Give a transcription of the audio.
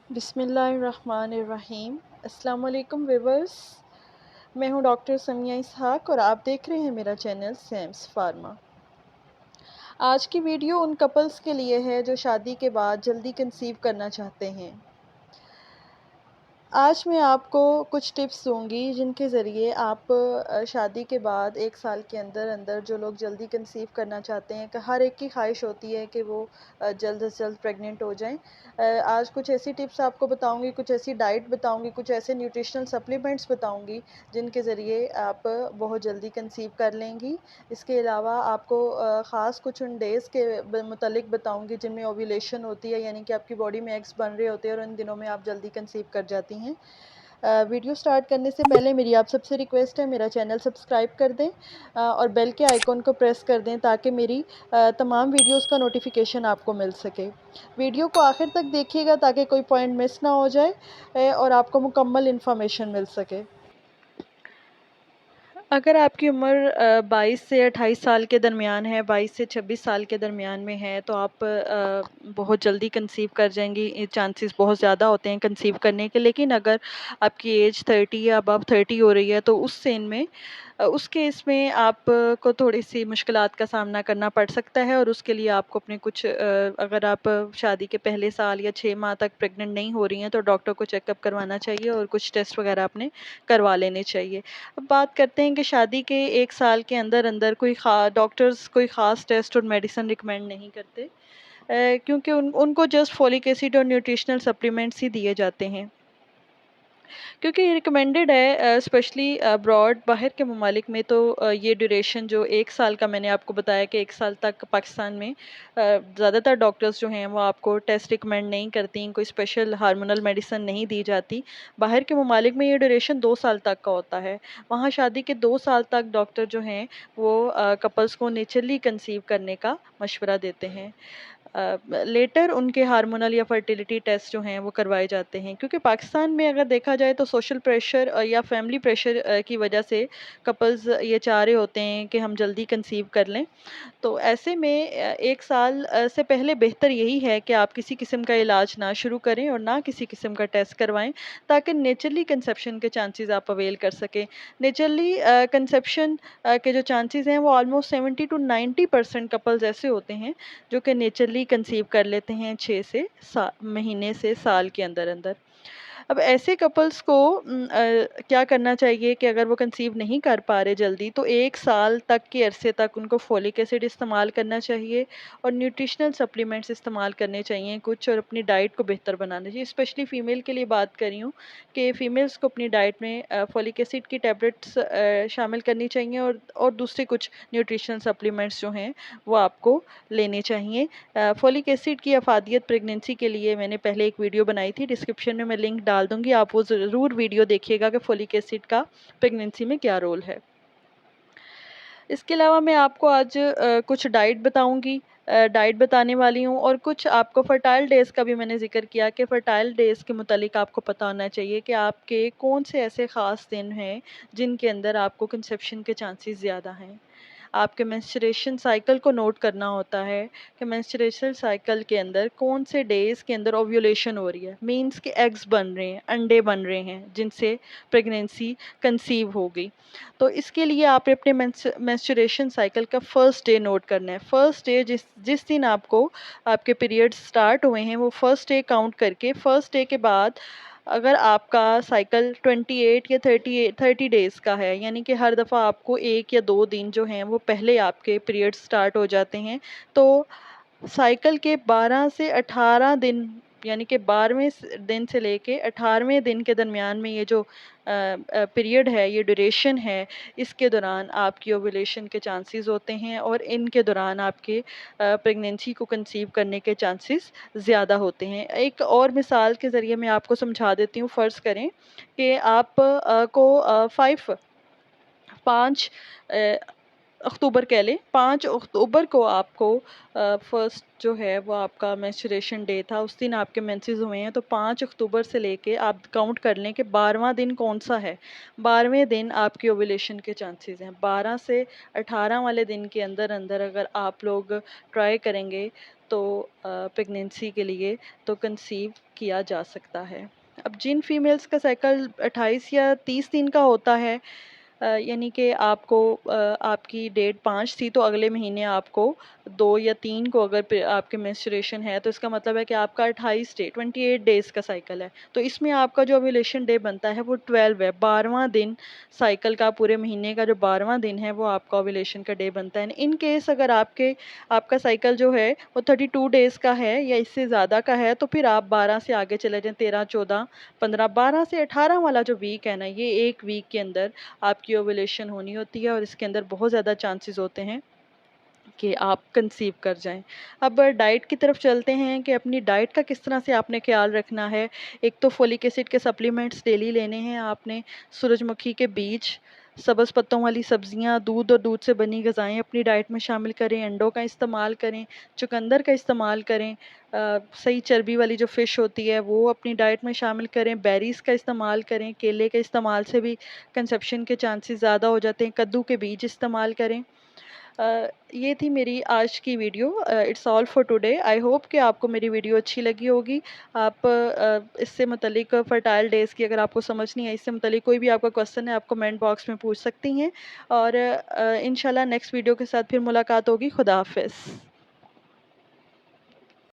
बिस्मिल्लाहिर्रहमानिर्रहीम। अस्सलाम वालेकुम व्यूअर्स, मैं हूं डॉक्टर समिया इसहाक और आप देख रहे हैं मेरा चैनल सैम्स फार्मा। आज की वीडियो उन कपल्स के लिए है जो शादी के बाद जल्दी कंसीव करना चाहते हैं। आज मैं आपको कुछ टिप्स दूँगी जिनके ज़रिए आप शादी के बाद 1 साल के अंदर-अंदर जो लोग जल्दी कंसीव करना चाहते हैं, कि हर एक की ख़्वाहिश होती है कि वो जल्द से जल्द प्रेग्नेंट हो जाएँ। आज कुछ ऐसी टिप्स आपको बताऊँगी, कुछ ऐसी डाइट बताऊँगी, कुछ ऐसे न्यूट्रिशनल सप्लीमेंट्स बताऊँगी जिनके ज़रिए आप बहुत जल्दी कंसीव कर लेंगी। इसके अलावा आपको ख़ास कुछ उन डेज़ के मुतालिक बताऊँगी जिनमें ओव्यूलेशन होती है, यानी कि आपकी बॉडी में एग्स बन रहे होते हैं और उन दिनों में आप जल्दी कंसीव कर जाती हैं। वीडियो स्टार्ट करने से पहले मेरी आप सबसे रिक्वेस्ट है, मेरा चैनल सब्सक्राइब कर दें और बेल के आइकॉन को प्रेस कर दें ताकि मेरी तमाम वीडियोस का नोटिफिकेशन आपको मिल सके। वीडियो को आखिर तक देखिएगा ताकि कोई पॉइंट मिस ना हो जाए और आपको मुकम्मल इन्फॉर्मेशन मिल सके। अगर आपकी उम्र 22 से 28 साल के दरमियान है, 22 से 26 साल के दरमियान में है, तो आप बहुत जल्दी कंसीव कर जाएँगी। ये चांसेस बहुत ज़्यादा होते हैं कंसीव करने के। लेकिन अगर आपकी एज 30 या अबव 30 हो रही है, तो उस सीन में उस केस में आपको थोड़ी-सी मुश्किलात का सामना करना पड़ सकता है और उसके लिए आपको अपने कुछ अगर आप शादी के पहले साल या 6 माह तक प्रेग्नेंट नहीं हो रही हैं, तो डॉक्टर को चेकअप करवाना चाहिए और कुछ टेस्ट वगैरह आपने करवा लेने चाहिए। अब बात करते हैं कि शादी के 1 साल के अंदर-अंदर डॉक्टर्स कोई ख़ास टेस्ट और मेडिसिन रिकमेंड नहीं करते, क्योंकि उनको जस्ट फोलिक एसिड और न्यूट्रिशनल सप्लीमेंट्स ही दिए जाते हैं। क्योंकि ये रिकमेंडेड है स्पेशली अब्रॉड बाहर के ममालिक में, तो ये ड्यूरेशन जो 1 साल का मैंने आपको बताया कि 1 साल तक पाकिस्तान में ज़्यादातर डॉक्टर्स जो हैं वो आपको टेस्ट रिकमेंड नहीं करती, कोई स्पेशल हार्मोनल मेडिसिन नहीं दी जाती। बाहर के ममालिक में ये ड्यूरेशन 2 साल तक का होता है। वहाँ शादी के 2 साल तक डॉक्टर जो हैं वो कपल्स को नेचुरली कंसीव करने का मशवरा देते हैं। लेटर उनके हार्मोनल या फर्टिलिटी टेस्ट जो हैं वो करवाए जाते हैं, क्योंकि पाकिस्तान में अगर देखा जाए तो सोशल प्रेशर या फैमिली प्रेशर की वजह से कपल्स ये चाह रहे होते हैं कि हम जल्दी कंसीव कर लें। तो ऐसे में 1 साल से पहले बेहतर यही है कि आप किसी किस्म का इलाज ना शुरू करें और ना किसी किस्म का टेस्ट करवाएँ, ताकि नेचुरली कंसेप्शन के चांसेस आप अवेल कर सकें। नेचुरली कंसेप्शन के जो चांसेस हैं वो ऑलमोस्ट 70 टू 90% कपल्स ऐसे होते हैं जो कि नेचुरली कंसीव कर लेते हैं 6 से सा महीने से साल के अंदर-अंदर। अब ऐसे कपल्स को क्या करना चाहिए कि अगर वो कंसीव नहीं कर पा रहे जल्दी, तो 1 साल तक के अरसे तक उनको फोलिक एसिड इस्तेमाल करना चाहिए और न्यूट्रिशनल सप्लीमेंट्स इस्तेमाल करने चाहिए कुछ, और अपनी डाइट को बेहतर बनाना चाहिए। स्पेशली फ़ीमेल के लिए बात कर रही हूँ कि फ़ीमेल्स को अपनी डाइट में फोलिक एसिड की टैबलेट्स शामिल करनी चाहिए और दूसरे कुछ न्यूट्रिशनल सप्लीमेंट्स जो हैं वो आपको लेने चाहिए। फोलिक एसिड की अफ़ादियत प्रेगनेंसी के लिए मैंने पहले एक वीडियो बनाई थी, डिस्क्रिप्शन में मैं लिंक डाल दूँगी, आप वो ज़रूर वीडियो देखिएगा कि फोलिक एसिड का प्रेगनेंसी में क्या रोल है। इसके अलावा मैं आपको आज कुछ डाइट बताऊँगी, डाइट बताने वाली हूँ, और कुछ आपको फर्टाइल डेज़ का भी मैंने ज़िक्र किया कि फर्टाइल डेज़ के मुतालिक आपको पता होना चाहिए कि आपके कौन से ऐसे ख़ास दिन हैं जिनके अंदर आपको कंसेप्शन के चांसेस ज़्यादा हैं। आपके मेंस्ट्रुएशन साइकिल को नोट करना होता है कि मेंस्ट्रुएशन साइकिल के अंदर कौन से डेज़ के अंदर ओव्यूलेशन हो रही है, मीन्स कि एग्स बन रहे हैं, अंडे बन रहे हैं जिनसे प्रेगनेंसी कंसीव होगी। तो इसके लिए आप अपने मेंस्ट्रुएशन साइकिल का फर्स्ट डे नोट करना है। फर्स्ट डे जिस जिस दिन आपको आपके पीरियड्स स्टार्ट हुए हैं वो फर्स्ट डे काउंट करके, फर्स्ट डे के बाद अगर आपका साइकिल 28 या 30 डेज़ का है, यानी कि हर दफ़ा आपको 1 या 2 दिन जो हैं वो पहले आपके पीरियड्स स्टार्ट हो जाते हैं, तो साइकिल के 12 से 18 दिन, यानी कि 12वें दिन से लेके 18वें दिन के दरमियान में ये जो पीरियड है, ये ड्यूरेशन है, इसके दौरान आपकी ओव्यूलेशन के चांसेस होते हैं और इनके दौरान आपके प्रेगनेंसी को कंसीव करने के चांसेस ज़्यादा होते हैं। एक और मिसाल के ज़रिए मैं आपको समझा देती हूँ। फ़र्ज़ करें कि आप 5 अक्टूबर कह लें, 5 अक्टूबर को आपको फर्स्ट जो है वो आपका मेंस्ट्रुएशन डे था, उस दिन आपके मेंसेस हुए हैं, तो 5 अक्टूबर से लेके आप काउंट कर लें कि 12वां दिन कौन-सा है। 12वें दिन आपकी ओव्यूलेशन के चांसेस हैं। 12 से 18 वाले दिन के अंदर-अंदर अगर आप लोग ट्राई करेंगे तो प्रेगनेंसी के लिए तो कंसीव किया जा सकता है। अब जिन फीमेल्स का साइकिल 28 या 30 दिन का होता है, यानी कि आपको आपकी डेट 5 थी तो अगले महीने आपको 2 या 3 को अगर आपके मेंस्ट्रुएशन है तो इसका मतलब है कि आपका 28 डेज़ का साइकिल है। तो इसमें आपका जो ओव्यूलेशन डे बनता है वो 12 है, 12वां दिन साइकिल का, पूरे महीने का जो 12वां दिन है वो आपका ओव्यूलेशन का डे बनता है। इन केस अगर आपका साइकिल जो है वो 32 डेज़ का है या इससे ज़्यादा का है तो फिर आप 12 से आगे चले जाएँ, 13, 14, 15, 12 से 18 वाला जो वीक है ना, ये 1 वीक के अंदर आपकी ओव्यूलेशन होनी होती है और इसके अंदर बहुत ज़्यादा चांसेस होते हैं कि आप कंसीव कर जाएँ। अब डाइट की तरफ चलते हैं कि अपनी डाइट का किस तरह से आपने ख़्याल रखना है। एक तो फोलिक एसिड के सप्लीमेंट्स डेली लेने हैं आपने, सूरजमुखी के बीज, सब्ज़ पत्तों वाली सब्ज़ियाँ, दूध और दूध से बनी ग़िज़ाएँ अपनी डाइट में शामिल करें, अंडों का इस्तेमाल करें, चुकंदर का इस्तेमाल करें, सही चर्बी वाली जो फ़िश होती है वो अपनी डाइट में शामिल करें, बेरीज़ का इस्तेमाल करें, केले के इस्तेमाल से भी कंसेप्शन के चांसेस ज़्यादा हो जाते हैं, कद्दू के बीज इस्तेमाल करें। ये थी मेरी आज की video. It's all for today. I hope कि आपको मेरी वीडियो अच्छी लगी होगी। आप इससे मुतल्लिक फर्टाइल डेज़ की अगर आपको समझ नहीं आई, इससे मुतल्लिक कोई भी आपका क्वेश्चन है आप कमेंट बॉक्स में पूछ सकती हैं और इंशाल्लाह नेक्स्ट वीडियो के साथ फिर मुलाकात होगी। खुदा हाफ़िज़।